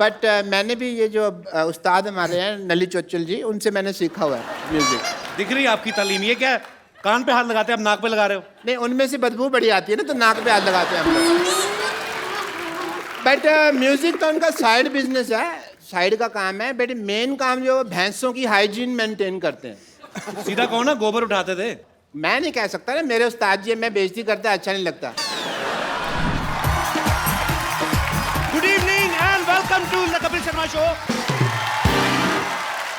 But मैंने भी ये जो उस्ताद हमारे हैं नली चोचल जी, उनसे मैंने सीखा हुआ है म्यूजिक। दिख रही है आपकी तालीम। ये क्या है? कान पे हाथ लगाते हैं, आप नाक पे लगा रहे हो? नहीं, उनमें से बदबू बड़ी आती है ना, तो नाक पे हाथ लगाते हैं हम लोग। बट म्यूजिक तो उनका साइड बिजनेस है, साइड का काम है। बट मेन काम जो भैंसों की हाइजीन मेंटेन करते हैं। सीधा कहो ना, गोबर उठाते थे। मैं नहीं कह सकता ना, मेरे उस्ताद जी, मैं बेइज्जती करता अच्छा नहीं लगता। Good evening and welcome to the Kapil Sharma show.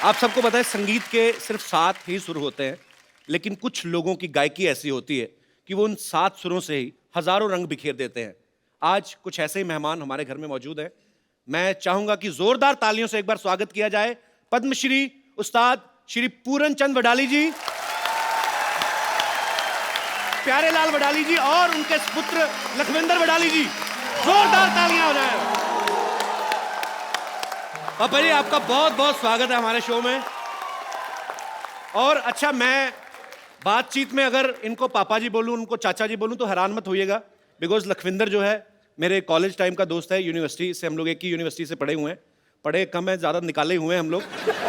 आप सबको पता है संगीत के सिर्फ 7 ही सुर होते हैं, लेकिन कुछ लोगों की गायकी ऐसी होती है कि वो उन 7 सुरों से ही हजारों रंग बिखेर देते हैं। आज कुछ ऐसे ही मेहमान हमारे घर में मौजूद हैं। मैं चाहूंगा कि जोरदार तालियों से एक बार स्वागत किया जाए पद्मश्री उस्ताद श्री पूरन चंद वडाली जी, प्यारे लाल वडाली जी और उनके पुत्र लखविंदर वडाली जी। जोरदार तालियां हो जाए। पापा जी, आपका बहुत बहुत स्वागत है हमारे शो में। और अच्छा, मैं बातचीत में अगर इनको पापा जी बोलूं, उनको चाचा जी बोलूं, तो हैरान मत होइएगा, बिकॉज लखविंदर जो है मेरे कॉलेज टाइम का दोस्त है। यूनिवर्सिटी से हम लोग एक ही यूनिवर्सिटी से पढ़े हुए हैं। पढ़े कम है, ज़्यादा निकाले हुए हैं हम लोग।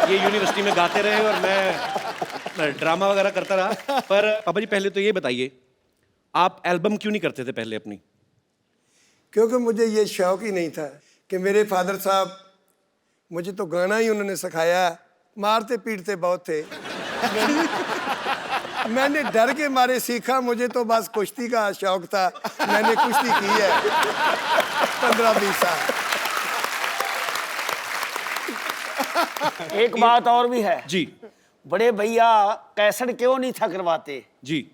ये यूनिवर्सिटी में गाते रहे और मैं ड्रामा वगैरह करता रहा। पर पापा जी, पहले तो ये बताइए, आप एल्बम क्यों नहीं करते थे पहले अपनी? क्योंकि मुझे ये शौक ही नहीं था कि मेरे फादर साहब, मुझे तो गाना ही उन्होंने सिखाया, मारते पीटते बहुत थे। मैंने डर के मारे सीखा, मुझे तो बस कुश्ती का शौक था, मैंने कुश्ती की है 15-20 साल। एक बात और भी है जी बड़े भैया, कैसेट क्यों नहीं था करवाते? जी।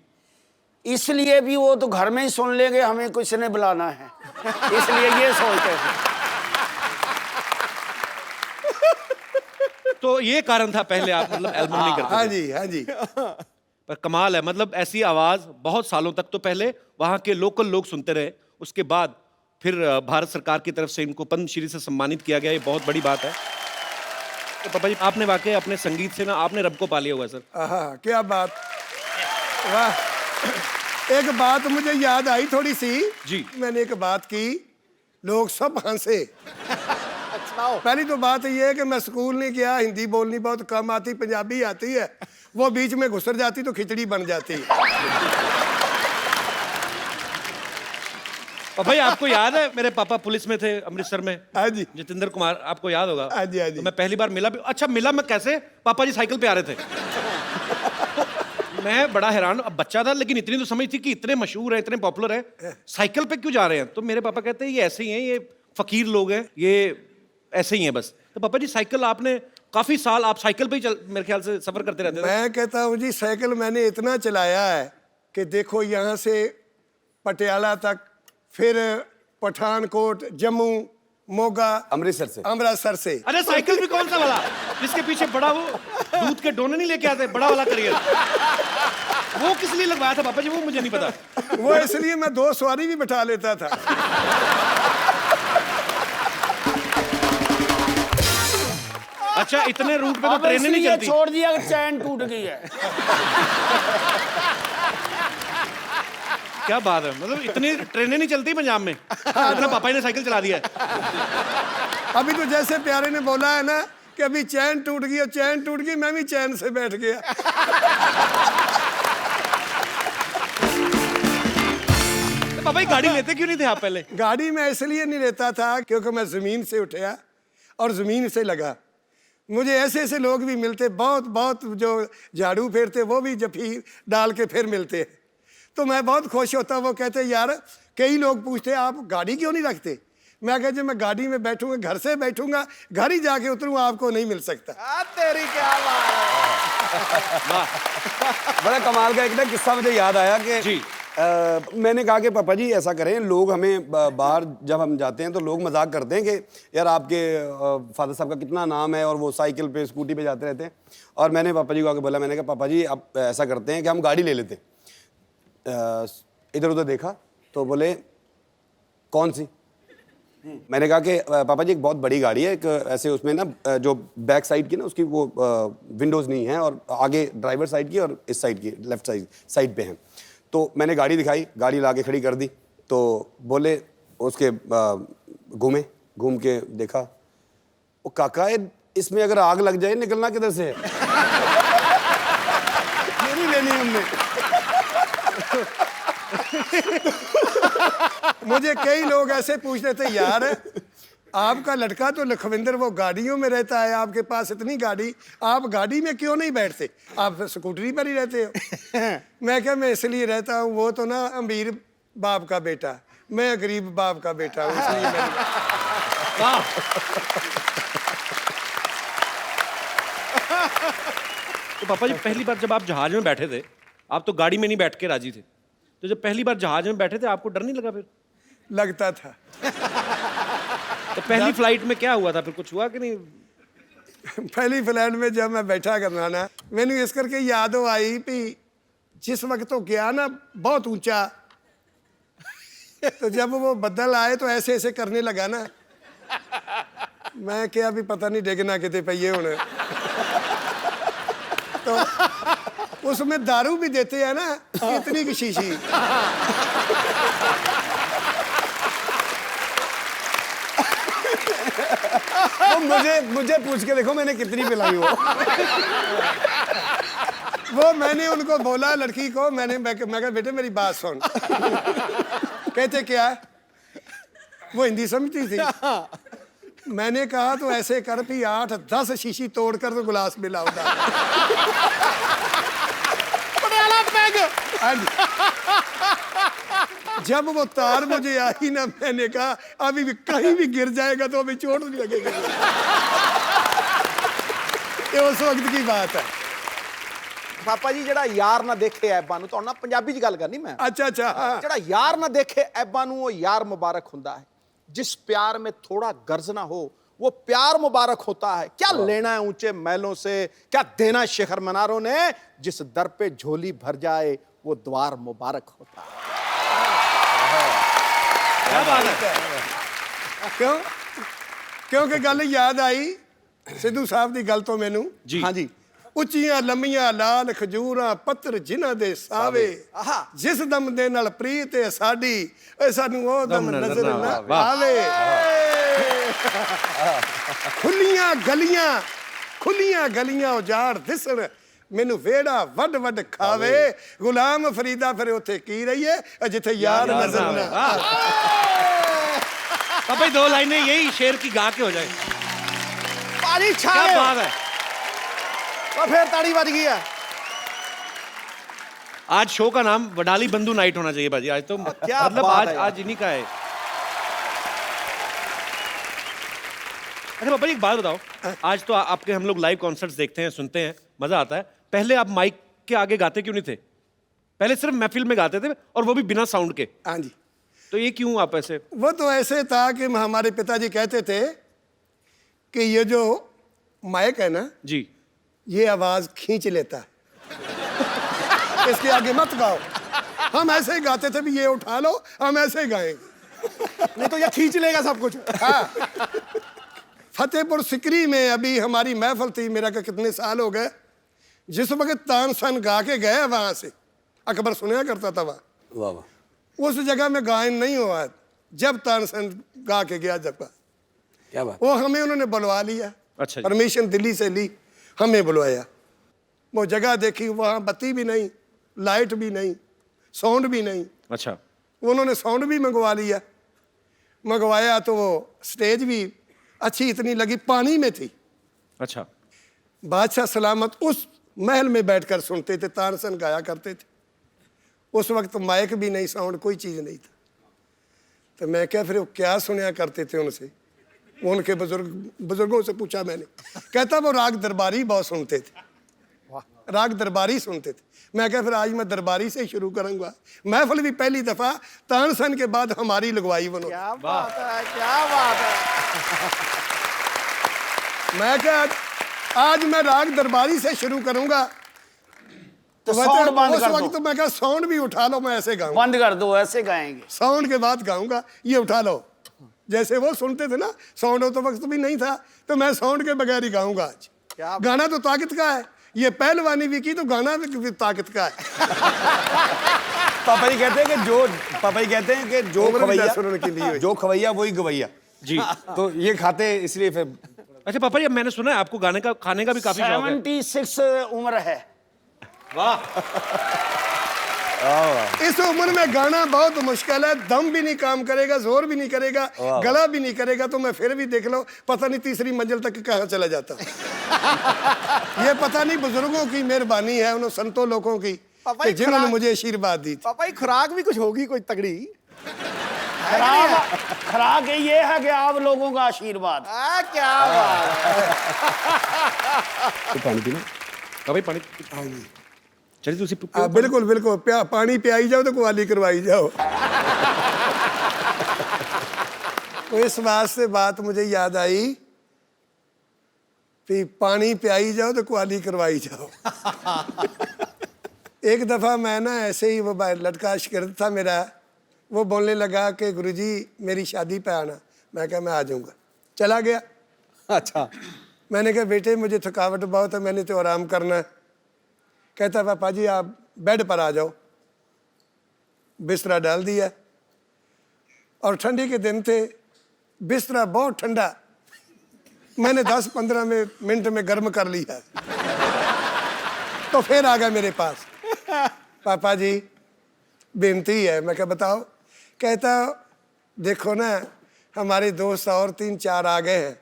इसलिए भी वो तो घर में ही सुन लेंगे, हमें कुछ नहीं बुलाना है, इसलिए ये सोचते थे। तो ये कारण था पहले आप मतलब एल्बम नहीं करते हाँ थे। जी, हाँ जी। पर कमाल है, मतलब ऐसी आवाज बहुत सालों तक तो पहले वहां के लोकल लोग सुनते रहे, उसके बाद फिर भारत सरकार की तरफ से इनको पद्मश्री से सम्मानित किया गया। ये बहुत बड़ी बात है। तो पापा जी, आपने वाकई अपने संगीत से ना आपने रब को पा लिया हुआ है सर। हाँ, क्या बात, वाह। एक बात मुझे याद आई थोड़ी सी जी। मैंने एक बात की, लोग सब हंसे। पहली तो बात ये है कि मैं स्कूल नहीं गया, हिंदी बोलनी बहुत कम आती, पंजाबी आती है, वो बीच में घुसर जाती तो खिचड़ी बन जाती। पापा जी, आपको याद है मेरे पापा पुलिस में थे अमृतसर में? हाँ जी, जितेंद्र कुमार, आपको याद होगा। हाँ जी, हाँ जी। तो मैं पहली बार मिला भी। अच्छा, मिला मैं कैसे? पापा जी साइकिल पे आ रहे थे। मैं बड़ा हैरान, अब बच्चा था, लेकिन इतनी तो समझ थी कि इतने मशहूर हैं, इतने पॉपुलर हैं, साइकिल पे क्यों जा रहे हैं? तो मेरे पापा कहते हैं ये ऐसे ही हैं, ये फकीर लोग हैं, ये ऐसे ही हैं बस। तो पापा जी, साइकिल आपने काफी साल आप साइकिल पे ही मेरे ख्याल से सफर करते रहते थे। मैं कहता हूँ जी, साइकिल मैंने इतना चलाया है कि देखो, यहाँ से पटियाला तक, फिर पठानकोट, जम्मू, मोगा, अमृतसर से। अरे साइकिल भी कौन सा वाला जिसके पीछे बड़ा वो दूध के डोने नहीं लेके आते, बड़ा वाला करियर, वो किस लिए लगवाया था पापा जी? वो मुझे नहीं पता। वो इसलिए मैं 2 सवारी भी बिठा लेता था। अच्छा, इतने रूट पे तो ट्रेनें नहीं चलती। छोड़ दिया कि चैन टूट गई है। क्या बात है, मतलब इतनी ट्रेनें नहीं चलती पंजाब में, इतना पापा ने साइकिल चला दिया है। अभी तो जैसे प्यारे ने बोला है ना कि अभी चैन टूट गई, और चैन टूट गई, मैं भी चैन से बैठ गया। तो पापा, गाड़ी लेते क्यों नहीं थे आप पहले? गाड़ी में इसलिए नहीं लेता था क्योंकि मैं जमीन से उठा और जमीन से लगा। मुझे ऐसे ऐसे लोग भी मिलते, बहुत बहुत, जो झाड़ू फेरते, वो भी जफी डाल के फिर मिलते। तो मैं बहुत खुश होता। वो कहते यार, कई लोग पूछते आप गाड़ी क्यों नहीं रखते? मैं कहता, मैं गाड़ी में बैठूंगा, घर से बैठूंगा, घर ही जाके उतरूंगा, आपको नहीं मिल सकता। तेरी क्या बात है। बड़ा कमाल का एक ना किस्सा मुझे याद आया कि जी। मैंने कहा कि पापा जी ऐसा करें, लोग हमें बाहर जब हम जाते हैं तो लोग मजाक करते हैं कि यार आपके फादर साहब का कितना नाम है, और वो साइकिल पे स्कूटी पे जाते रहते हैं। और मैंने पापा जी को आके बोला, मैंने कहा पापा जी आप ऐसा करते हैं कि हम गाड़ी ले लेते हैं। इधर उधर देखा तो बोले कौन सी? मैंने कहा कि पापा जी एक बहुत बड़ी गाड़ी है, एक ऐसे उसमें ना जो बैक साइड की ना उसकी वो विंडोज़ नहीं है, और आगे ड्राइवर साइड की और इस साइड की लेफ्ट साइड पे हैं। तो मैंने गाड़ी दिखाई, गाड़ी ला के खड़ी कर दी। तो बोले उसके घूम के देखा, वो काका इसमें अगर आग लग जाए निकलना किधर से है? ये नहीं लेनी हमने। मुझे कई लोग ऐसे पूछते थे, यार आपका लड़का तो लखविंदर वो गाड़ियों में रहता है, आपके पास इतनी गाड़ी, आप गाड़ी में क्यों नहीं बैठते, आप स्कूटरी पर ही रहते हो। मैं क्या, मैं इसलिए रहता हूँ, वो तो ना अमीर बाप का बेटा, मैं गरीब बाप का बेटा हूँ, इसलिए मैं तो पापा जी पहली बार जब आप जहाज में बैठे थे, आप तो गाड़ी में नहीं बैठ के राजी थे, तो जब पहली बार जहाज में बैठे थे आपको डर नहीं लगा फिर? लगता था। तो पहली फ्लाइट में क्या हुआ था फिर, कुछ हुआ कि नहीं? पहली फ्लाइट में जब मैं बैठा करना ना, मैंने इस करके याद आई भी जिस वक्त तो गया ना बहुत ऊंचा, तो जब वो बदल आए तो ऐसे ऐसे करने लगा ना, मैं क्या भी पता नहीं डिगना कितने पहिए होने। तो उसमें दारू भी देते हैं ना, इतनी की शीशी। तो मुझे पूछ के देखो मैंने कितनी पिलाई वो मैंने उनको बोला लड़की को, मैं कहा बेटे मेरी बात सुन। कहते क्या? वो हिंदी समझती थी। मैंने कहा तो ऐसे कर भी 8-10 शीशी तोड़कर तो गिलास में लाऊंगा। जब वो तार मुझे आई ना, मैंने कहा अभी भी कहीं भी गिर जाएगा तो अभी चोट नहीं लगेगी। ये उस वक्त की बात है। ਪਾਪਾ ਜੀ ਜਿਹੜਾ ਯਾਰ ਨਾ ਦੇਖੇ ਐਬਾਂ ਨੂੰ, ਤੁਹਾਨੂੰ ਨਾਲ ਪੰਜਾਬੀ 'ਚ ਗੱਲ ਕਰਨੀ ਮੈਂ। अच्छा अच्छा, हाँ। ਜਿਹੜਾ यार ना देखे ऐबां ਨੂੰ वो यार मुबारक ਹੁੰਦਾ है। जिस प्यार में थोड़ा गर्ज ना हो वो प्यार मुबारक होता है। क्या लेना है ऊंचे महलों से, क्या देना शिखर मीनारों ने, जिस दर पे झोली भर जाए वो द्वार मुबारक होता है। क्या बात है। क्यों? क्योंकि गल याद आई सिद्धू साहब की गल तो मैनू। जी। हाँ जी। ਉੱਚੀਆਂ ਲੰਮੀਆਂ ਲਾਲ ਖਜੂਰਾਂ ਪੱਤਰ ਜਿਨ੍ਹਾਂ ਦੇ ਸਾਵੇ, ਆਹਾ। ਜਿਸ ਦਮ ਦੇ ਨਾਲ ਪ੍ਰੀਤ ਹੈ ਸਾਡੀ, ਏ ਸਾਨੂੰ ਉਹ ਦਮ ਨਜ਼ਰ ਨਾ ਆਵੇ। ਖੁੱਲੀਆਂ ਗਲੀਆਂ ਉਜਾੜ ਦਿਸਣ, ਮੈਨੂੰ ਵਿਹੜਾ ਵੱਡ ਵੱਡ ਖਾਵੇ। ਗੁਲਾਮ ਫਰੀਦਾ ਫਿਰ ਉੱਥੇ ਕੀ ਰਹੀਏ ਜਿੱਥੇ ਯਾਰ ਨਜ਼ਰ ਨਾ ਆਵੇ। पापा जी 2 लाइनें यही शेर की गा के हो जाए। पानी छा क्या गए। बात है। तो फिर ताड़ी बज गई है। आज शो का नाम वडाली बंधु नाइट होना चाहिए भाजी। आज तो क्या मतलब बात है यार। आज इन्हीं का है। अच्छा पापा जी एक बात बताओ, आज तो आपके हम लोग लाइव कॉन्सर्ट्स देखते हैं, सुनते हैं, मजा आता है। पहले आप माइक के आगे गाते क्यों नहीं थे? पहले सिर्फ महफिल में गाते थे और वो भी बिना साउंड के। हाँ जी। तो ये क्यों आप ऐसे? वो तो ऐसे था कि हमारे पिताजी कहते थे कि ये जो माइक है ना, जी ये आवाज खींच लेता है, इसके आगे मत गाओ। हम ऐसे ही गाते थे भी ये उठा लो, हम ऐसे ही गाएंगे, नहीं तो ये खींच लेगा सब कुछ। हाँ। फतेहपुर सिकरी में अभी हमारी महफिल थी, मेरा का कितने साल हो गए, जिस वक्त तानसन गा के गए वहां से, अकबर सुना करता था वहां, वाह वाह। उस जगह में गायन नहीं हुआ जब तानसन गा के गया जब का। क्या बात। वो हमें उन्होंने बुलवा लिया, अच्छा जी। परमिशन दिल्ली से ली, हमें बुलवाया। वो जगह देखी, वहाँ बत्ती भी नहीं, लाइट भी नहीं, साउंड भी नहीं। अच्छा। उन्होंने साउंड भी मंगवा लिया। मंगवाया तो वो स्टेज भी अच्छी इतनी लगी, पानी में थी। अच्छा। बादशाह सलामत उस महल में बैठकर सुनते थे, तानसन गाया करते थे। उस वक्त माइक भी नहीं, साउंड कोई चीज़ नहीं था। तो मैं क्या फिर वो क्या सुनया करते थे उनसे, उनके बुजुर्गों से पूछा मैंने। कहता वो राग दरबारी बहुत सुनते थे, राग दरबारी सुनते थे। मैं क्या फिर आज मैं दरबारी से ही शुरू करूंगा। महफिल भी पहली दफा तानसन के बाद हमारी लगवाई उन्होंने। क्या बात है, क्या बात है। मैं क्या आज मैं राग दरबारी से शुरू करूंगा। तो साउंड बंद उस कर वक्त दो, मैं क्या साउंड भी उठा लो, मैं ऐसे गाऊंगा, बंद कर दो, ऐसे गाएंगे। साउंड के बाद गाऊंगा, ये उठा लो। जैसे वो सुनते थे ना, साउंड तो वक्त भी नहीं था, तो मैं साउंड के बगैर ही गाऊंगा आज। गाना तो ताकत का है, ये पहलवानी भी की तो गाना भी ताकत का है। पापा जी कहते हैं कि जो उम्र भी खवैया, दस उन्होंने की ली हुई। जो खवैया वही गवैया जी। तो ये खाते इसलिए फिर अच्छा पापा जी, अब मैंने सुना है आपको गाने का खाने का भी काफी शौक है। 76 उम्र है। वाह। इस उम्र में गाना बहुत मुश्किल है, दम भी नहीं काम करेगा, जोर भी नहीं करेगा, गला भी नहीं करेगा, तो मैं फिर भी देख लो पता नहीं तीसरी मंजिल तक कहाँ चला जाता। ये पता नहीं बुजुर्गों की मेहरबानी है, उन संतों लोगों की पापा कि जी, जिन्होंने खुराक- मुझे आशीर्वाद दी थी। पापा ये खुराक भी कुछ होगी कोई तगड़ी? खराक ये है कि आप लोगों का आशीर्वाद। क्या बात है। तो पानी पीना। हाँ भाई पानी। चलिए तुसी बिल्कुल बिल्कुल, पानी पियाई जाओ तो कुआली करवाई जाओ। तो इस बात से बात मुझे याद आई कि पानी पियाई जाओ तो कुआली करवाई जाओ। एक दफ़ा मैं ना ऐसे ही, वो लड़का शिगिर्द था मेरा, वो बोलने लगा कि गुरुजी मेरी शादी पे आना। मैं कहा मैं आ जाऊँगा। चला गया। अच्छा। मैंने कहा बेटे मुझे थकावट बहुत है, मैंने तो आराम करना है। कहता पापा जी आप बेड पर आ जाओ। बिस्तरा डाल दिया और ठंडी के दिन थे, बिस्तरा बहुत ठंडा, मैंने 10-15 मिनट में गर्म कर लिया। तो फिर आ गया मेरे पास, पापा जी बेनती है। मैं क्या बताओ? कहता देखो ना हमारे दोस्त और 3-4 आ गए हैं,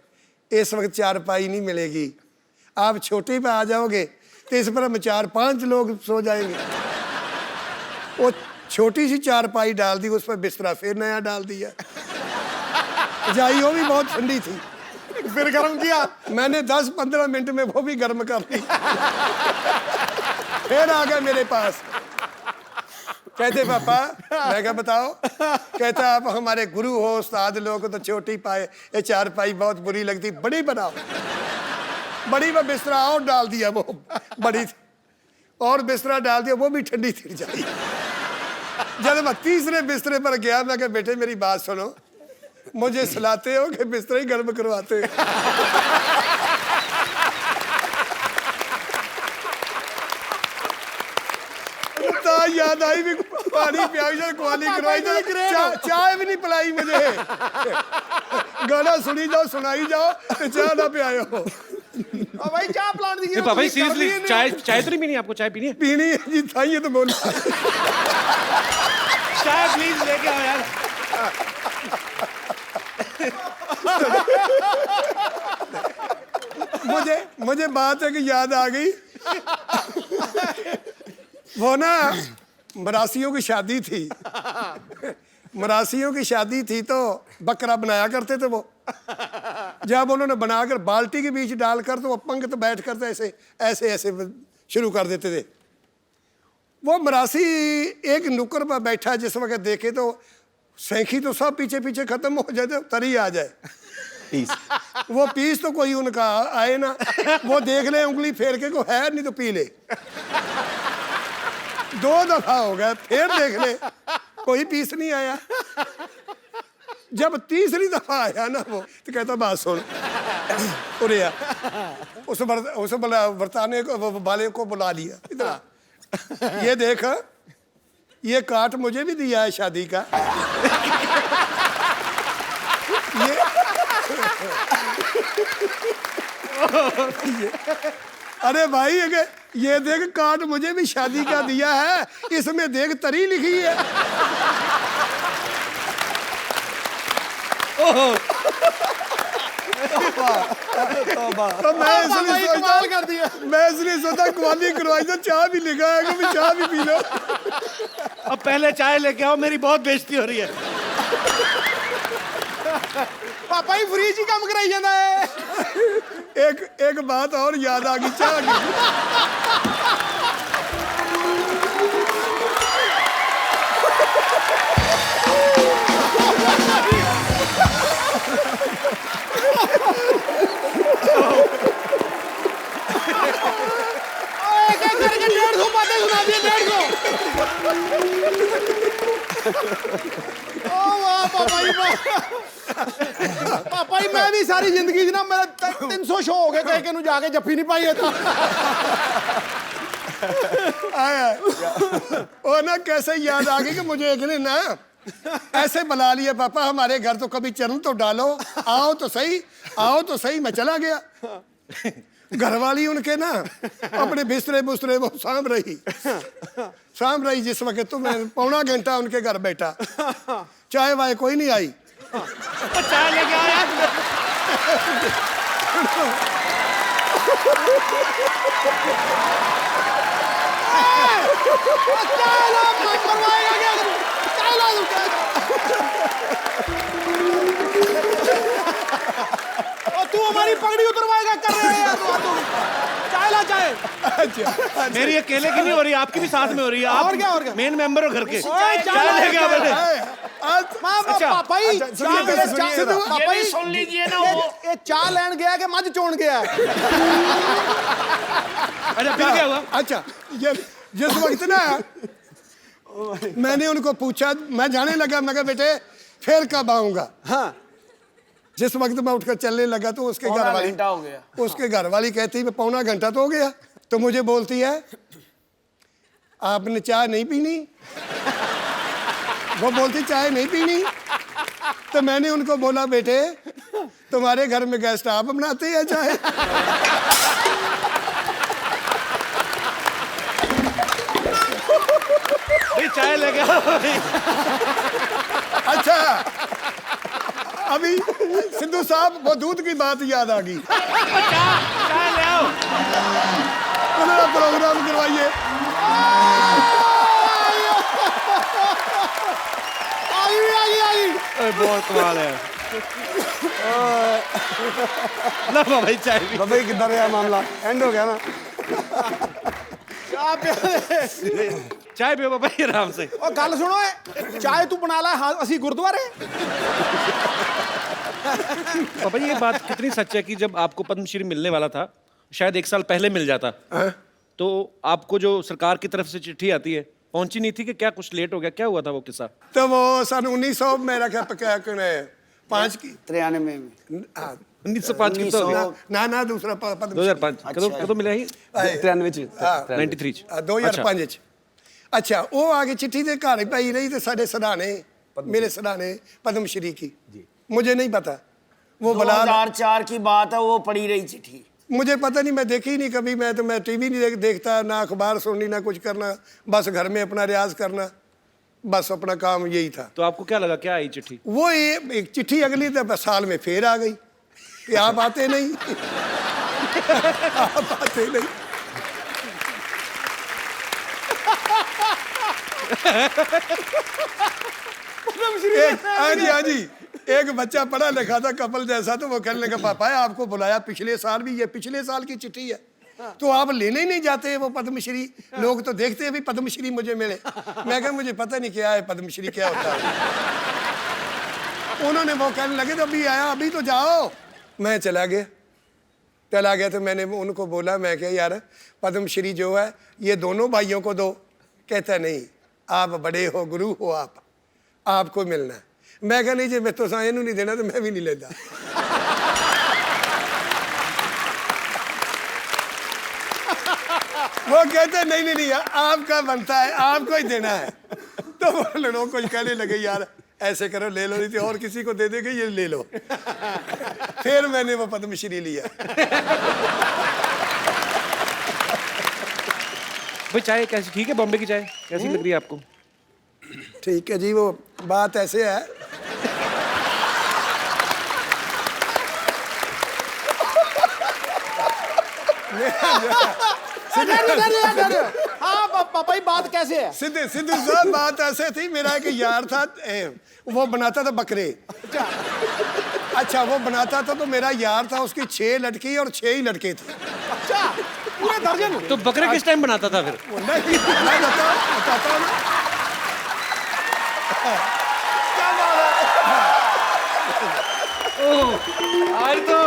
इस वक्त चारपाई नहीं मिलेगी, आप छोटी पे आ जाओगे तो इस पर हम 4-5 लोग सो जाएंगे। वो छोटी सी चारपाई डाल दी, उस पर बिस्तरा फिर नया डाल दिया। जाई वो भी बहुत ठंडी थी, फिर गर्म किया। मैंने 10-15 मिनट में वो भी गर्म कर दी। फिर आ गया मेरे पास, कहते पापा। मैं क्या बताओ? कहता आप हमारे गुरु हो, उस्ताद लोग तो छोटी पाए, ये चारपाई बहुत बुरी लगती, बड़ी बनाओ। बड़ी में बिस्तरा और डाल दिया, वो बड़ी थी, और बिस्तरा डाल दिया, वो भी ठंडी थी जाई। जब मैं तीसरे बिस्तरे पर गया, मैं कहा बेटे मेरी बात सुनो, मुझे सुलाते हो कि बिस्तरा ही गर्म करवाते हो? याद आई भी, पानी पियाई जाए, कुआली करवाई जाए, चाय भी नहीं पिलाई मुझे। गाना सुनी जाओ, सुनाई जाओ, तो चाय ना पियाओ। भाई चाय प्लांट दी। पापा जी सीरियसली चाय तो नहीं पीनी आपको? चाय पीनी है? पीनी है जी, था ये तो बोला। चाय प्लीज लेके आओ यार। मुझे बात है कि याद आ गई। वो ना मरासियों की शादी थी, मरासियों की शादी थी तो बकरा बनाया करते थे वो। जब उन्होंने बनाकर बाल्टी के बीच डालकर, तो वो पंगत बैठ कर ऐसे ऐसे ऐसे शुरू कर देते थे। वो मरासी एक नुक्कर पर बैठा, जिस वक्त देखे तो सैंखी तो सब पीछे पीछे खत्म हो जाए, तो तरी आ जाए पीस। वो पीस तो कोई उनका आए ना, वो देख ले उंगली फेर के को है, नहीं तो पी ले। 2 दफा हो गया, फिर देख ले कोई पीस नहीं आया। जब तीसरी दफा आया ना वो, तो कहता बात सुन, उरे आ। उस बरताने को, वाले को बुला लिया, इधर ये देख, ये काट मुझे भी दिया है शादी का। ये अरे भाई ये देख, काट मुझे भी शादी का दिया है, इसमें देख तरी लिखी है। तो मैं इसलिए सोचा कुआली करवाई तो चाय भी लिखा है, कभी चाय भी पी लो। अब पहले चाय लेके आओ, मेरी बहुत बेइज्जती हो रही है। पापा ही फ्रीज ही काम कराई जाता है। एक बात और याद आ गई, चाय की। करके 150 बातें सुना दी, 150। ओ वाह पापा जी, पापा जी मैं भी सारी जिंदगी ना मेरा 300 शो हो गए, कहीं के जाके जफ्फी नहीं पाई था। आया वो ना कैसे याद आ गई कि मुझे एक ने ना ऐसे बुला लिए पापा हमारे घर तो कभी चरण तो डालो, आओ तो सही, आओ तो सही। मैं चला गया। घरवाली उनके ना अपने बिस्तरे बुस्तरे वो सांभ रही जिस वक्त तो मैं पौना घंटा उनके घर बैठा, चाय वाय कोई नहीं आई। चाय लेके आया तू हमारी पगड़ी उतरवाएगा कर रहे हैं यार, चाय ला चाय। मेरी अकेले की नहीं हो रही, आपकी भी साथ में हो रही है। और क्या, और क्या? मेन मेंबर हो घर के। चाय चाय लेके आ बेटे। अच्छा पापा जी, ये भी सुन लीजिए ना, वो ये चाय लेन गया कि मज चोण गया? अच्छा फिर क्या हुआ? अच्छा ये जिस वक्त ना मैंने उनको पूछा, मैं जाने लगा, मैं कहा बेटे फिर कब आऊंगा। हाँ, जिस वक्त मैं उठकर चलने लगा तो उसके घर वाली, घंटा हो गया। उसके घर वाली कहती है पौना घंटा तो हो गया। तो मुझे बोलती है आपने चाय नहीं पीनी? वो बोलती चाय नहीं पीनी। तो मैंने उनको बोला बेटे तुम्हारे घर में गेस्ट आप बनाते हैं चाय? चाय लेके आओ। अच्छा अभी सिद्धू साहब वो दूध की बात याद आ गई। चाय ले आओ। मेरा प्रोग्राम करवाइए। बहुत कमाल है। ला भाई चाय भी। भाई किधर है मामला, एंड हो गया ना। चाय पियो बाबा जी आराम से। और गल सुनो, चाय तू बना ला, हाँ असी गुरुद्वारे। पापा जी ये बात कितनी सच है कि जब आपको पद्मश्री मिलने वाला था, शायद 1 साल पहले मिल जाता, तो आपको जो सरकार की तरफ से चिट्ठी आती है पहुंची नहीं थी कि क्या कुछ लेट हो गया? क्या हुआ था वो किस्सा? तो वो सन 1900 मेरा क्या 5 की 93 में 1905 की तो 1900 ना दूसरा पद्म 2005 कदों मिला ही 93 93 2005 अच्छा वो आगे चिट्ठी दे घर पाई रही तो साढ़े सराहने मेरे सराहने पद्मश्री की मुझे नहीं पता वो बला 2004 की बात है, वो पड़ी रही चिट्ठी। मुझे पता नहीं, मैं देखी नहीं कभी। मैं टीवी नहीं देखता, ना अखबार सुननी, ना कुछ करना, बस घर में अपना रियाज करना, बस अपना काम यही था। तो आपको क्या लगा, क्या आई चिट्ठी? वो एक चिट्ठी अगली साल में फिर आ गई कि आप आते नहीं। आप आते नहीं। हाँ जी एक बच्चा पढ़ा लिखा था कपल जैसा, तो वो कहने लगा पापा आपको बुलाया पिछले साल भी, ये पिछले साल की चिट्ठी है, तो आप लेने ही नहीं जाते वो पद्मश्री? लोग तो देखते हैं भी पद्मश्री मुझे मिले। मैं कहा मुझे पता नहीं क्या है पद्मश्री, क्या होता है। उन्होंने वो कहने लगे तो अभी आया, अभी तो जाओ। मैं चला गया तो मैंने उनको बोला, मैं क्या यार पद्मश्री जो है ये दोनों भाइयों को दो। कहता नहीं आप बड़े हो, गुरु हो, आपको मिलना है। मैं कहा नहीं जी मैं तो इनू नहीं देना, तो मैं भी नहीं लेता। वो कहते नहीं आपका बनता है, आपको ही देना है। तो वो लोग कुछ कहने लगे यार ऐसे करो, ले लो, नहीं तो और किसी को दे देंगे, ये ले लो। फिर मैंने वो पद्मश्री लिया। भाई चाय कैसी, ठीक है? बॉम्बे की चाय कैसी लग रही है आपको? ठीक है जी, वो बात ऐसे है हाँ पापा जी बात कैसे है? सिद्धू साहब बात ऐसे थी, मेरा एक यार था, वो बनाता था बकरे। अच्छा वो बनाता था, तो मेरा यार था, उसकी 6 लड़की और 6 ही लड़के थे। अच्छा पूरे दर्जन? तो बकरे किस टाइम बनाता था फिर? नहीं, मैं बताता हूँ ना। क्या बात है? आज तो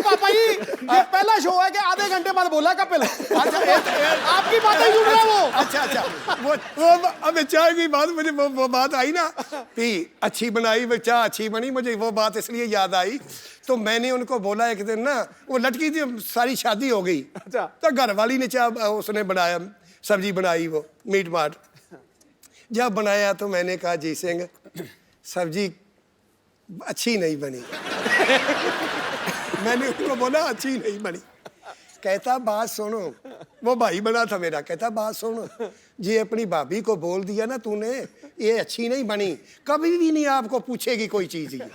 पापा जी ये पहला शो है कि आधे घंटे बाद बोला कपिल। अच्छा आपकी बातें सुन रहा है वो। अच्छा वो अब चाय की बात मुझे वो बात आई ना कि अच्छी बनाई, वो चाय अच्छी बनी, मुझे वो बात इसलिए याद आई। तो मैंने उनको बोला एक दिन ना, वो लड़की थी, सारी शादी हो गई। अच्छा। तो घर वाली ने चाय उसने बनाया, सब्जी बनाई, वो मीट माट। जब बनाया तो मैंने कहा जी सिंह सब्जी अच्छी नहीं बनी। मैंने उसको बोला अच्छी नहीं बनी। कहता बात सुनो, वो भाई बना था मेरा, कहता बात सुनो, जी अपनी भाभी को बोल दिया ना तूने ये अच्छी नहीं बनी, कभी भी नहीं आपको पूछेगी कोई चीज ये।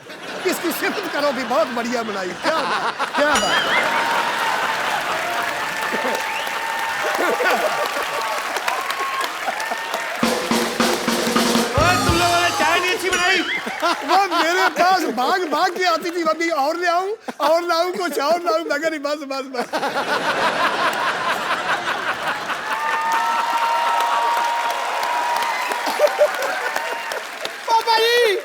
इसकी सिफत करो भी बहुत बढ़िया बनाई। क्या बात, क्या बात। ओए, तुम लोगों ने चाय नहीं अच्छी बनाई। वो मेरे पास भाग भाग के आती थी, अभी और ले आऊं और लाऊं कुछ और लाऊं, मगर बस बस बस। पापा जी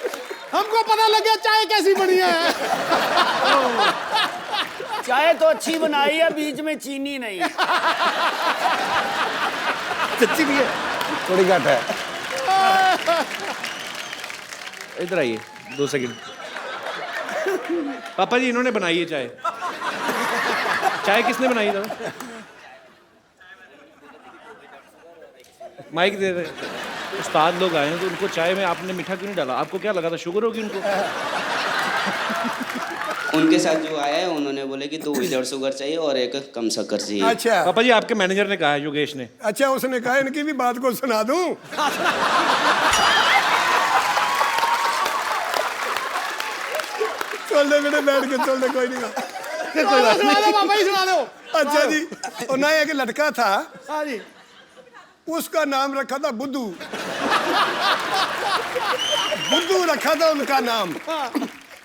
हमको पता लग गया चाय कैसी बनी है। चाय तो अच्छी बनाई है, बीच में चीनी नहीं। सच्ची भी है, थोड़ी घट है। इधर आइए 2 सेकंड। पापा जी इन्होंने बनाई है चाय। चाय किसने बनाई था? माइक दे रहे। उस्ताद लोग आए हैं तो उनको चाय में आपने मीठा क्यों नहीं डाला? आपको क्या लगा था शुगर होगी उनको? उनके साथ जो आया है उन्होंने बोले कि 2 विदाउट शुगर चाहिए और 1 कम शक्कर चाहिए। अच्छा पापा जी आपके मैनेजर ने कहा है, योगेश ने। अच्छा, उसने कहा इनकी भी बात को सुना दूं। चल दे बेटे, बैठ के चल दे, कोई नहीं कोई बात नहीं। पापा जी सुना दो। अच्छा जी, और ना एक लड़का था, हाँ जी। उसका नाम रखा था बुद्धू। बुद्धू रखा था उनका नाम।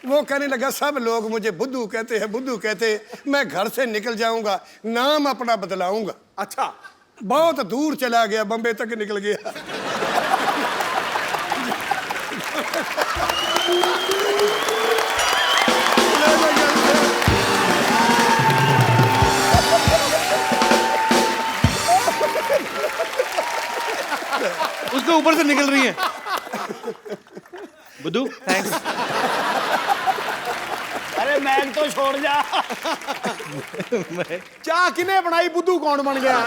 वो कहने लगा सब लोग मुझे बुद्धू कहते हैं, बुद्धू कहते हैं, मैं घर से निकल जाऊंगा, नाम अपना बदलाऊंगा। अच्छा बहुत दूर चला गया, बम्बे तक निकल गया। उसके ऊपर से निकल रही है। बुद्धू थैंक्स। अरे मैग तो छोड़ जा। चाय किने बनाई, बुद्धू कौन बन गया?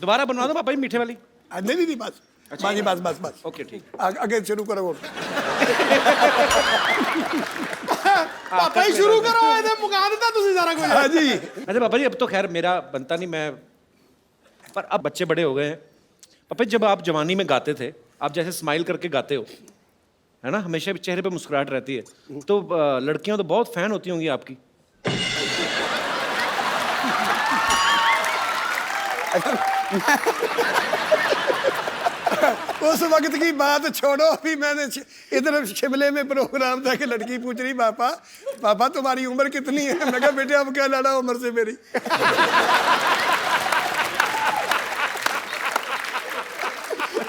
दोबारा बनवा दो पापा जी मीठे वाली। नहीं नहीं बस बाजी, बस बस बस। ओके ठीक। आगे शुरू करो। पापा जी शुरू करो, इधर मुका देता तुसी सारा कुछ। हाँ जी। अच्छा पापा जी अब तो खैर मेरा बनता नहीं, मैं पर अब बच्चे बड़े हो गए हैं। पापा जी जब आप जवानी में गाते थे, आप जैसे स्माइल करके गाते हो, है ना, हमेशा चेहरे पे मुस्कुराहट रहती है, तो लड़कियां तो बहुत फैन होती होंगी आपकी। उस वक्त की बात छोड़ो, अभी मैंने इधर शिमले में प्रोग्राम था कि लड़की पूछ रही पापा पापा तुम्हारी उम्र कितनी है? मैं कहा बेटे अब क्या लड़ा उम्र से मेरी।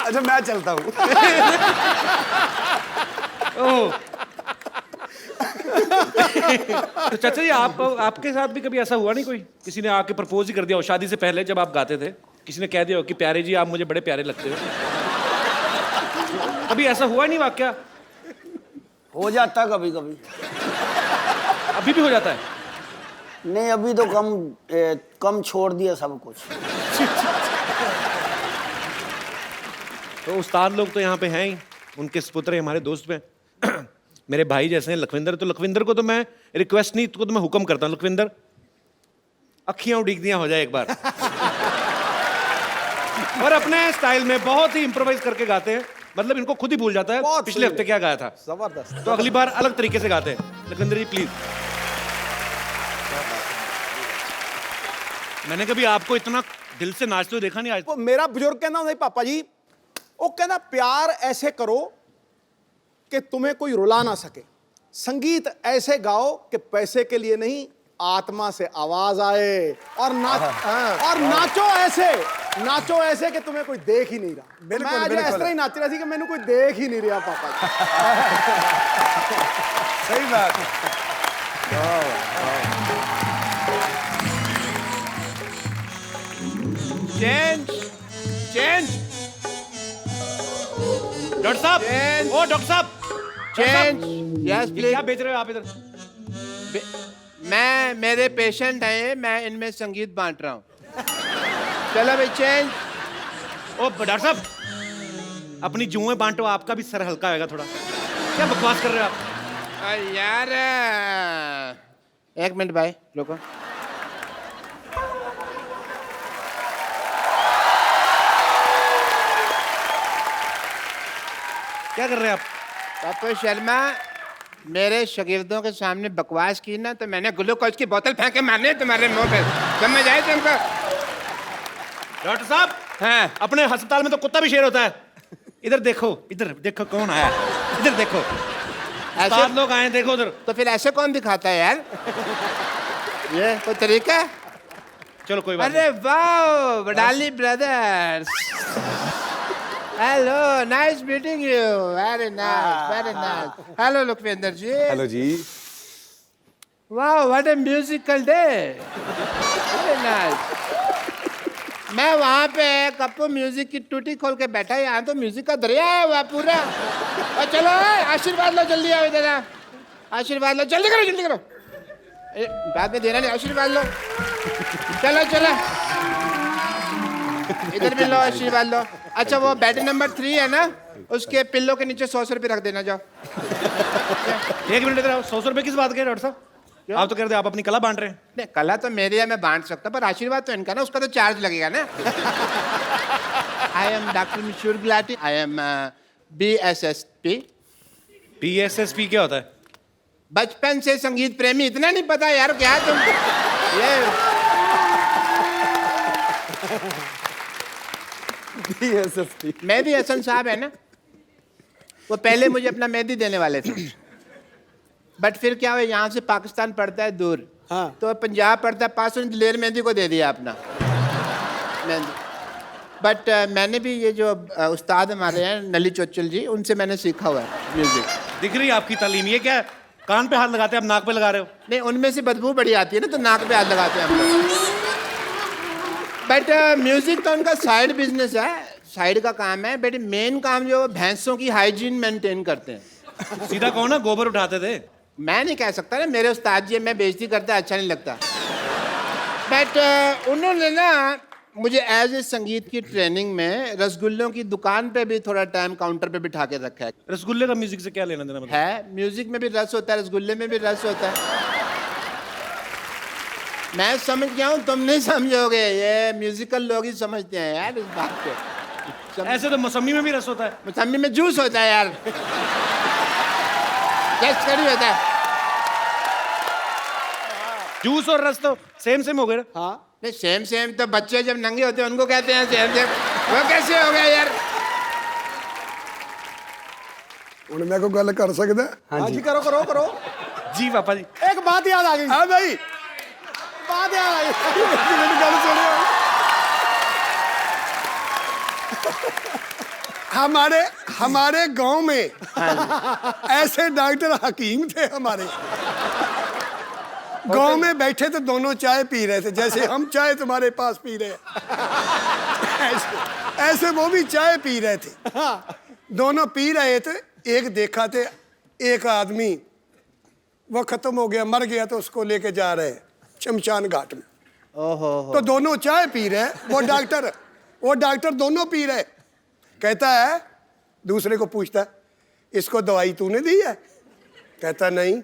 अच्छा मैं चलता हूँ। तो चाचा जी आपके साथ भी कभी ऐसा हुआ नहीं, कोई किसी ने आके प्रपोज ही कर दिया हो शादी से पहले जब आप गाते थे, किसी ने कह दिया हो कि प्यारे जी आप मुझे बड़े प्यारे लगते हो? कभी ऐसा हुआ नहीं वाकया? हो जाता कभी कभी। अभी भी हो जाता है? नहीं अभी तो कम छोड़ दिया सब कुछ। तो उस्ताद लोग तो यहाँ पे हैं ही, उनके सपुत्र हमारे दोस्त में मेरे भाई जैसे हैं लखविंदर। तो लखविंदर को तो मैं रिक्वेस्ट नहीं, तो मैं हुक्म करता हूँ, लखविंदर अखियां उड़ीक दियां हो जाए एक बार। और अपने स्टाइल में बहुत ही इम्प्रोवाइज करके गाते हैं, मतलब इनको खुद ही भूल जाता है बहुत पिछले सही हफ्ते क्या गाया था। जबरदस्त। तो अगली बार अलग तरीके से गाते हैं। लखविंदर जी प्लीज। मैंने कभी आपको इतना दिल से नाचते हुए देखा नहीं आज। वो मेरा बुजुर्ग कहना नहीं पापा जी, वो कहना प्यार ऐसे करो कि तुम्हें कोई रुला ना सके, संगीत ऐसे गाओ कि पैसे के लिए नहीं आत्मा से आवाज आए, और नाचो ऐसे कि तुम्हें कोई देख ही नहीं रहा। बिल्कुल, मैं आज बिल्कुल। इस तरह ही नाच रहा थी कि मैंने कोई देख ही नहीं रहा पापा जी। सही बात। चेंज चेंज डॉक्टर साहब, ओ डॉक्टर साहब, चेंज यस ये क्या प्लीज। बेच रहे हो आप इधर? मैं मेरे पेशेंट हैं, मैं इनमें संगीत बांट रहा हूँ। चलो भाई चेंज ओ डॉक्टर साहब, अपनी जुएं बांटो, आपका भी सर हल्का होगा थोड़ा। क्या बकवास कर रहे हो आप? अरे यार, एक मिनट भाई, रुको। क्या कर रहे हैं आप? पप्पू शर्मा, मेरे शागिर्दों के सामने बकवास की ना तो मैंने ग्लूकोज की बोतल फेंक के मारनी है तुम्हारे मुंह पे, समझ आए तुमको? डॉक्टर साहब, हाँ, अपने अस्पताल में तो कुत्ता भी शेर होता है। इधर देखो कौन आया, इधर देखो। ऐसे सात लोग आए, देखो उधर। तो फिर ऐसे कौन दिखाता है यार? ये कोई तरीका है? चलो कोई बात अरे वाह, Wadali brothers, hello, nice meeting you, very nice, very nice. Hello Lakhwinder ji. Hello जी। वाह, what a musical day, very nice. मैं वहाँ पे कप्पू म्यूजिक की टूटी खोल के बैठा, यहाँ तो म्यूजिक का दरिया है वहाँ पूरा। और चलो आशीर्वाद लो, जल्दी आओ इधर, आशीर्वाद लो, जल्दी करो, जल्दी करो। बाद में देना नहीं, आशीर्वाद लो, चलो चलो, इधर भी लो, आशीर्वाद लो। अच्छा, वो बेड नंबर 3 है ना, उसके पिल्लो के नीचे 100 रुपये रख देना, जाओ। एक मिनट इधर आओ। 100 रुपए किस बात के डॉक्टर साहब? आप तो कह रहे थे आप अपनी कला बांट रहे हैं। नहीं, कला तो मेरी है, मैं बांट सकता, पर आशीर्वाद तो इनका ना, उसका तो चार्ज लगेगा ना। I am doctor Mishur Gulati, I am BSSP। PSSP क्या होता है? बचपन से संगीत प्रेमी, इतना नहीं पता यार क्या तुम? ये BSSP। मेहदी हसन साहब है ना, वो पहले मुझे अपना मेहंदी देने वाले थे, बट फिर क्या हुआ, यहाँ से पाकिस्तान पड़ता है दूर, हाँ। तो पंजाब पड़ता है पास, दिलेर मेहंदी को दे दिया अपना मेहंदी। बट मैंने भी ये जो उस्ताद हमारे हैं नली चोचल जी, उनसे मैंने सीखा हुआ है म्यूजिक। दिख रही है आपकी तालीम। ये क्या है? कान पे हाथ लगाते हैं, आप नाक पे लगा रहे हो। नहीं, उनमें से बदबू बड़ी आती है ना, तो नाक पे हाथ लगाते हैं हम लोग। बट म्यूजिक तो उनका साइड बिजनेस है, साइड का काम है, बट मेन काम जो भैंसों की हाइजीन मेंटेन करते हैं। सीधा कहो ना, गोबर उठाते थे। मैं नहीं कह सकता ना, मेरे उस्ताद जी, मैं बेइज्जती करता अच्छा नहीं लगता। बट उन्होंने ना मुझे एज ए संगीत की ट्रेनिंग में रसगुल्लों की दुकान पे भी थोड़ा टाइम काउंटर पे बिठा के रखा है। रसगुल्ले का म्यूजिक से क्या लेना देना? मतलब है, म्यूजिक में भी रस होता है, रसगुल्ले में भी रस होता है। मैं समझ गया हूँ, तुम नहीं समझोगे, ये म्यूजिकल लोग ही समझते हैं यार इस बात को। ऐसे तो मौसमी में भी रस होता है। मौसमी में जूस होता है यार, जस्ट कड़ी होता है। जूस और रस तो सेम हो गए ना। हाँ, नहीं, सेम सेम तो बच्चे जब नंगे होते हैं उनको कहते हैं सेम सेम, वो कैसे हो गया यार? ਹੁਣ मैं कोई गल कर सकता? हाँ जी, करो करो करो। जी पापा जी। एक बात याद आ गई। हाँ भाई, बात याद आई। मेरी गल सुनो। हमारे गांव में ऐसे डॉक्टर हकीम थे हमारे गांव में, बैठे तो दोनों चाय पी रहे थे, जैसे हम चाय तुम्हारे पास पी रहे हैं, ऐसे वो भी चाय पी रहे थे। दोनों पी रहे थे, एक देखा थे, एक आदमी वो खत्म हो गया, मर गया, तो उसको लेके जा रहे हैं शमशान घाट में। ओहो, तो दोनों चाय पी रहे, वो डॉक्टर दोनों पी रहे। कहता है, दूसरे को पूछता है, इसको दवाई तूने दी है? कहता नहीं।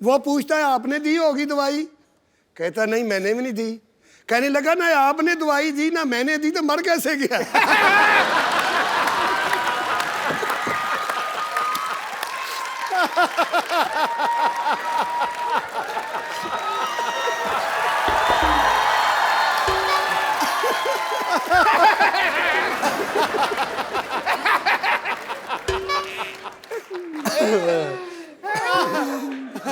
वो पूछता है, आपने दी होगी दवाई? कहता नहीं, मैंने भी नहीं दी। कहने लगा, ना आपने दवाई दी ना मैंने दी, तो मर कैसे गया?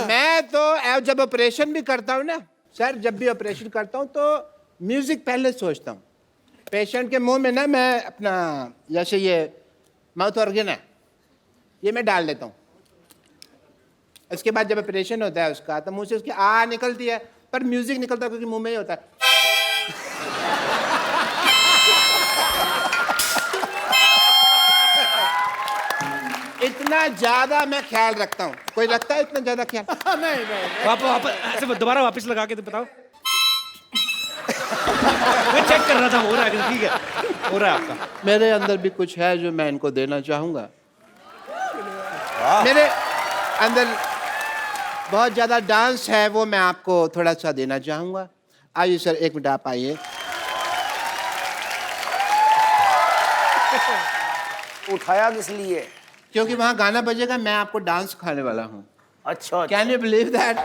मैं तो जब ऑपरेशन भी करता हूँ ना सर, जब भी ऑपरेशन करता हूँ तो म्यूजिक पहले सोचता हूँ। पेशेंट के मुंह में ना मैं अपना, जैसे ये माउथ ऑर्गन है, ये मैं डाल देता हूँ। इसके बाद जब ऑपरेशन होता है उसका, तो मुंह से उसकी आ निकलती है, पर म्यूजिक निकलता है क्योंकि मुंह में ही होता है। इतना ज्यादा मैं ख्याल रखता हूँ। कोई रखता है इतना ज्यादा ख्याल? नहीं। वापस ऐसे दोबारा वापस लगा के तो बताओ। मैं चेक कर रहा था, हो रहा है, ठीक है, हो रहा है आपका। मेरे अंदर भी कुछ है जो मैं इनको देना चाहूँगा। मेरे अंदर बहुत ज़्यादा डांस है, वो मैं आपको थोड़ा सा देना चाहूँगा। आइए सर, 1 मिनट आप आइए। उठाया किस लिए? क्योंकि वहाँ गाना बजेगा, मैं आपको डांस सिखाने वाला हूँ। अच्छा, कैन यू बिलीव दैट?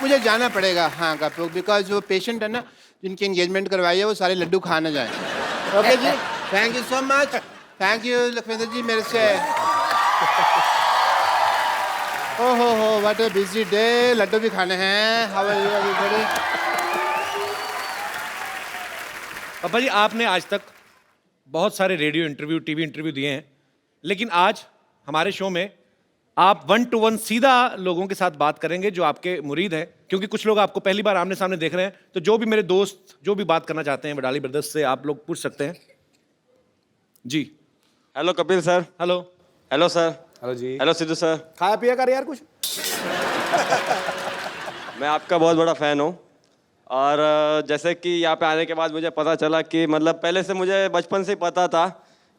मुझे जाना पड़ेगा हाँ कपूर, बिकॉज वो पेशेंट है ना जिनकी एंगेजमेंट करवाई है, वो सारे लड्डू खा ना जाए। ओके जी, thank you so much. Thank you Lakhwinder ji मेरे से। ओहो हो, what a busy day. Laddu भी खाने हैं। How are you everybody? पापा जी, आपने आज तक बहुत सारे रेडियो इंटरव्यू, टीवी इंटरव्यू दिए हैं, लेकिन आज हमारे शो में आप 1 to 1 सीधा लोगों के साथ बात करेंगे जो आपके मुरीद हैं, क्योंकि कुछ लोग आपको पहली बार आमने सामने देख रहे हैं। तो जो भी मेरे दोस्त जो भी बात करना चाहते हैं वडाली ब्रदर्स से, आप लोग पूछ सकते हैं जी। Hello Kapil sir. Hello. Hello sir. Hello जी। Hello Sidhu sir. खाया पिया कर यार कुछ। मैं आपका बहुत बड़ा फ़ैन हूँ, और जैसे कि यहाँ पे आने के बाद मुझे पता चला कि मतलब पहले से मुझे बचपन से ही पता था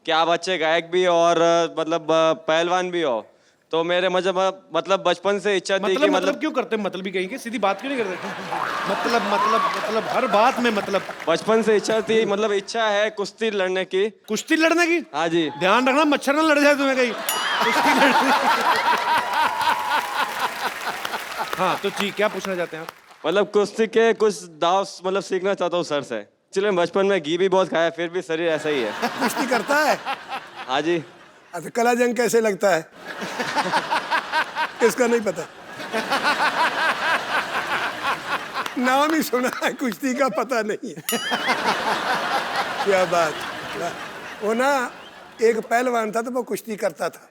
कि आप अच्छे गायक भी और मतलब पहलवान भी हो। तो मेरे मतलब बचपन से इच्छा थी कि मतलब क्यों करते हैं, मतलब भी कहीं के सीधी बात क्यों नहीं करते? मतलब हर बात में मतलब। बचपन से इच्छा थी, मतलब इच्छा है कुश्ती लड़ने की। कुश्ती लड़ने की? हाँ जी। ध्यान रखना मच्छर ना लड़ जाए तुम्हें कहीं। कुश्ती लड़ने। हाँ तो जी, क्या पूछना चाहते हैं आप? मतलब कुश्ती के कुछ दाव मतलब सीखना चाहता हूँ सर से। चलिए, बचपन में घी भी बहुत खाया, फिर भी शरीर ऐसा ही है। कुश्ती करता है? हाँ जी। अच्छा, कला जंग कैसे लगता है? इसका नहीं पता। नाम ही सुना है, कुश्ती का पता नहीं है। क्या बात। वो ना एक पहलवान था तो वो कुश्ती करता था।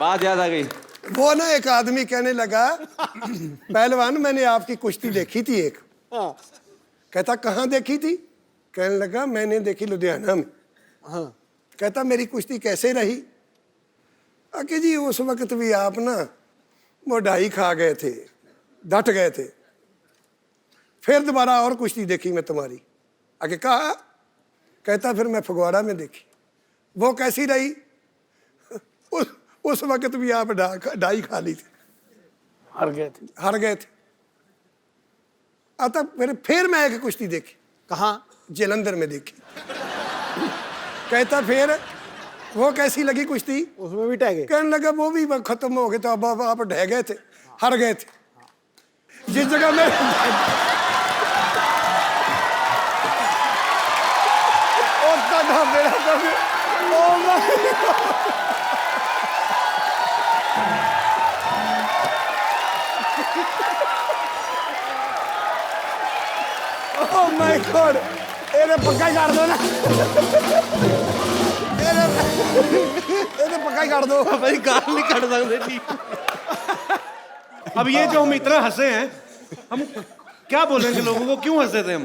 बात याद आ गई। वो ना एक आदमी कहने लगा, पहलवान मैंने आपकी कुश्ती देखी थी एक। कहता कहाँ देखी थी? कहने लगा मैंने देखी लुधियाना में। कहता मेरी कुश्ती कैसे रही? कि जी उस वक्त भी आप ना वो ढाई खा गए थे, डट गए थे। फिर दोबारा और कुश्ती देखी मैं तुम्हारी। आगे कहा, कहता फिर मैं फगवाड़ा में देखी। वो कैसी रही? उस वक्त भी आप ढाई खा ली थी, हार गए थे। आता फिर मैं एक कुश्ती देखी। कहाँ? जलंधर में देखी। कहता फिर वो कैसी लगी कुश्ती? उसमें भी ढह गए। कहने लगा वो भी खत्म हो गए, तो अब आप ढह गए थे, हार गए थे। जिस जगह में Oh my God! ਇਹਨੇ ਪੱਕਾ ਹੀ ਕਰ ਦੋ ਨਾ। ਇਹਨੇ ਪੱਕਾ ਹੀ ਕਰ ਦੋ। भाई गाल नहीं काट सकते जी। अब ये जो हम इतना हंसे हैं, हम क्या बोलेंगे लोगों को, क्यों हंसे थे हम?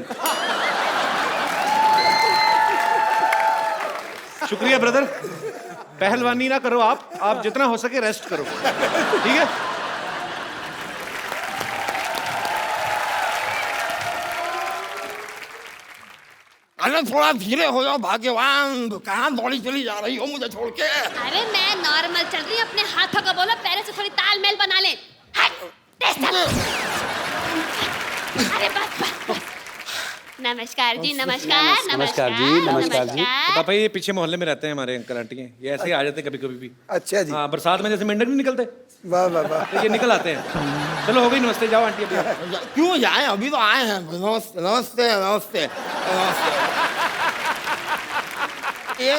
शुक्रिया ब्रदर। पहलवानी ना करो आप जितना हो सके रेस्ट करो, ठीक है? अरे थोड़ा धीरे हो जाओ भाग्यवान, कहाँ दौड़ी चली जा रही हो मुझे छोड़ के? अरे मैं नॉर्मल चल रही हूँ, अपने हाथों का बोलो, पैरों से थोड़ी तालमेल बना ले। हट, तेज चल। अरे बस। नमस्कार जी, नमस्कार। नमस्कार जी, नमस्कार जी। पापा ये पीछे मोहल्ले में रहते हैं हमारे अंकल आंटी हैं, ये ऐसे ही आ जाते हैं कभी कभी भी। अच्छा जी। हाँ, बरसात में जैसे मेंढक नहीं निकलते, वाह वाह वाह। तो ये निकल आते हैं। चलो हो गई, नमस्ते, जाओ आंटी अभी आप। क्यों जाए, अभी तो आए हैं। नमस्ते नमस्ते नमस्ते नमस्ते। ये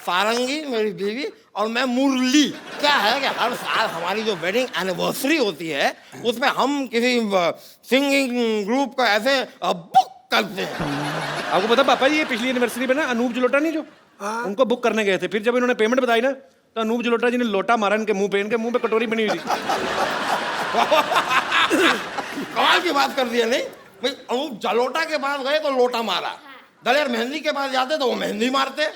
सारंगी मेरी बीवी और मैं मुरली। क्या है कि हर साल हमारी जो वेडिंग एनिवर्सरी होती है उसमें हम किसी सिंगिंग ग्रुप को ऐसे बुक करते हैं। आपको पता पापा जी, ये पिछली एनिवर्सरी में ना अनूप जलोटा नहीं जो, उनको बुक करने गए थे। फिर जब इन्होंने पेमेंट बताई ना, तो अनूप जलोटा जी ने लोटा मारा इनके मुंह पे कटोरी बनी हुई थी। कमाल की बात कर दी है। नहीं भाई, अनूप जलोटा के पास गए तो लोटा मारा, दलेर मेहंदी के पास जाते तो वो मेहंदी मारते,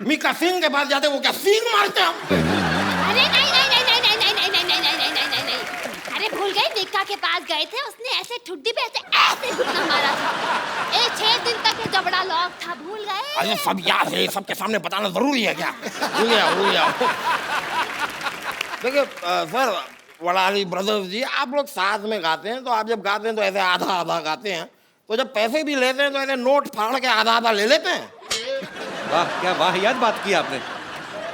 मीका सिंह के पास जाते वो क्या सींग मारते हम। अरे नहीं नहीं नहीं नहीं नहीं नहीं नहीं नहीं नहीं नहीं नहीं नहीं नहीं, अरे भूल गए, मीका के पास गए थे, उसने ऐसे ठुड्डी पे ऐसे ऐसे घुटना मारा था। 6 दिन तक ये जबड़ा लॉक था, भूल गए। अरे सब याद है, सबके सामने बताना जरूरी है क्या? भूल गया। देखिए सर, वड़ाली ब्रदर्स जी, आप लोग साथ में गाते हैं तो आप जब गाते हैं तो ऐसे आधा आधा गाते हैं, तो जब पैसे भी लेते हैं तो ऐसे नोट फाड़ के आधा आधा ले लेते हैं। वाह, क्या वाहियात बात की आपने।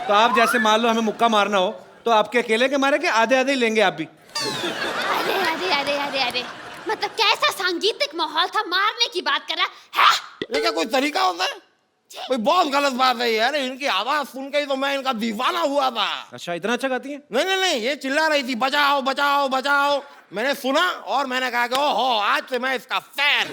तो आप जैसे मान लो हमें मुक्का मारना हो तो आपके अकेले के मारे के आधे आधे ही लेंगे आप भी? अरे अरे अरे अरे अरे, मतलब कैसा सांगीतिक माहौल था, मारने की बात कर रहा है? ये क्या कोई तरीका होता है? कोई बहुत गलत बात है यार, इनकी आवाज सुन के ही तो मैं इनका दीवाना हुआ था। अच्छा, इतना अच्छा गाती हैं? नहीं नहीं नहीं, ये चिल्ला रही थी बचाओ बचाओ बचाओ, मैंने सुना और मैंने कहा कि ओहो, आज से मैं इसका फैन।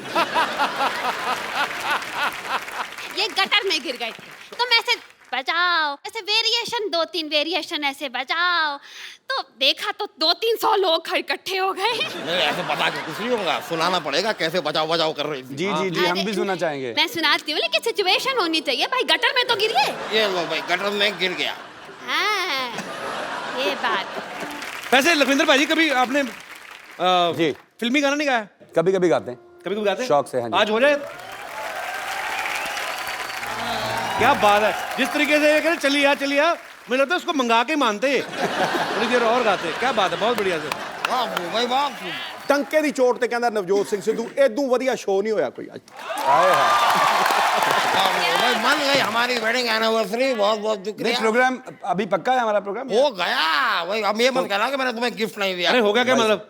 ये गटर में गिर गए थे तो मैं ऐसे बजाओ, ऐसे वेरिएशन 2-3 वेरिएशन ऐसे बजाओ, तो देखा तो 200-300 लोग इकट्ठे हो गए। नहीं, ऐसे बता के कुछ नहीं होगा, सुनाना पड़ेगा कैसे बचाओ बचाओ कर रही थी। जी जी जी, हम भी सुनना चाहेंगे। मैं सुनाती हूँ, लेकिन सिचुएशन होनी चाहिए भाई, गटर में तो गिर गए। ये लो भाई, गटर में गिर गया। हाँ, ये बात। वैसे लखविंदर भाई कभी आपने जी फिल्मी गाना नहीं गाया? कभी कभी गाते हैं, कभी कभी गाते हैं? शौक से। हाँ जी। आज हो जाए। क्या बात है, जिस तरीके से ये कह रहे चलिए मुझे लगता है उसको मंगा के मानते थोड़ी देर और गाते। क्या बात है, बहुत बढ़िया से। वाह भाई वाह, टंके दी चोट ते कहंदा नवजोत सिंह सिद्धू, इदू वधिया शो नहीं होया कोई आज। आए हाय। भाई मन गई हमारी वेडिंग एनिवर्सरी, बहुत बहुत नहीं, शुक्रिया। प्रोग्राम अभी पक्का है हमारा प्रोग्राम? हो गया भाई, अब ये मत कहना कि मैंने तुम्हें गिफ्ट नहीं दिया। अरे हो गया क्या मतलब?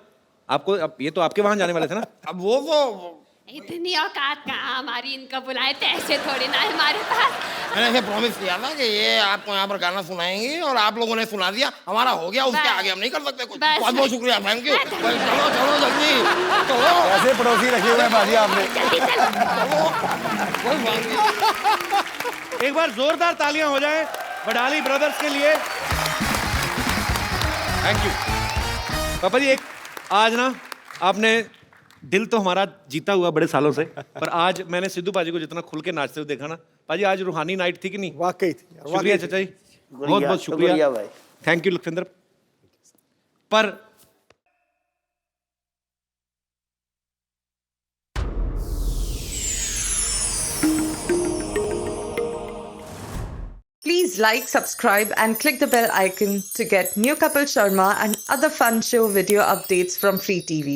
आपको अब ये तो आपके वहां जाने वाले थे ना? अब वो तो इतनी औकात कहाँ हमारी, इनको बुलाए थे ऐसे थोड़ी ना हमारे पास। मैंने ऐसे प्रॉमिस किया था कि ये आपको यहाँ पर गाना सुनाएंगे और आप लोगों ने सुना दिया, हमारा हो गया, उसके बस। आगे हम नहीं कर सकते कुछ। बस। बहुत बहुत शुक्रिया, थैंक यू। चलो चलो जल्दी चलो। ऐसे पड़ोसी रखे हुए हैं बाजी आपने। जल्दी चलो। कोई बात नहीं। एक बार जोरदार तालियां हो जाए वडाली ब्रदर्स के लिए। थैंक यू पापा जी। एक आज ना आपने दिल तो हमारा जीता हुआ बड़े सालों से, पर आज मैंने सिद्धू पाजी को जितना खुल के नाचते हुए देखा ना, पाजी आज रूहानी नाइट थी कि नहीं? वाकई थी यार, शुक्रिया चाचा जी, बहुत बहुत शुक्रिया भाई। Thank you Lakhwinder. पर Please like, subscribe and click the bell icon to get new Kapil Sharma and other fun show video updates from Free TV.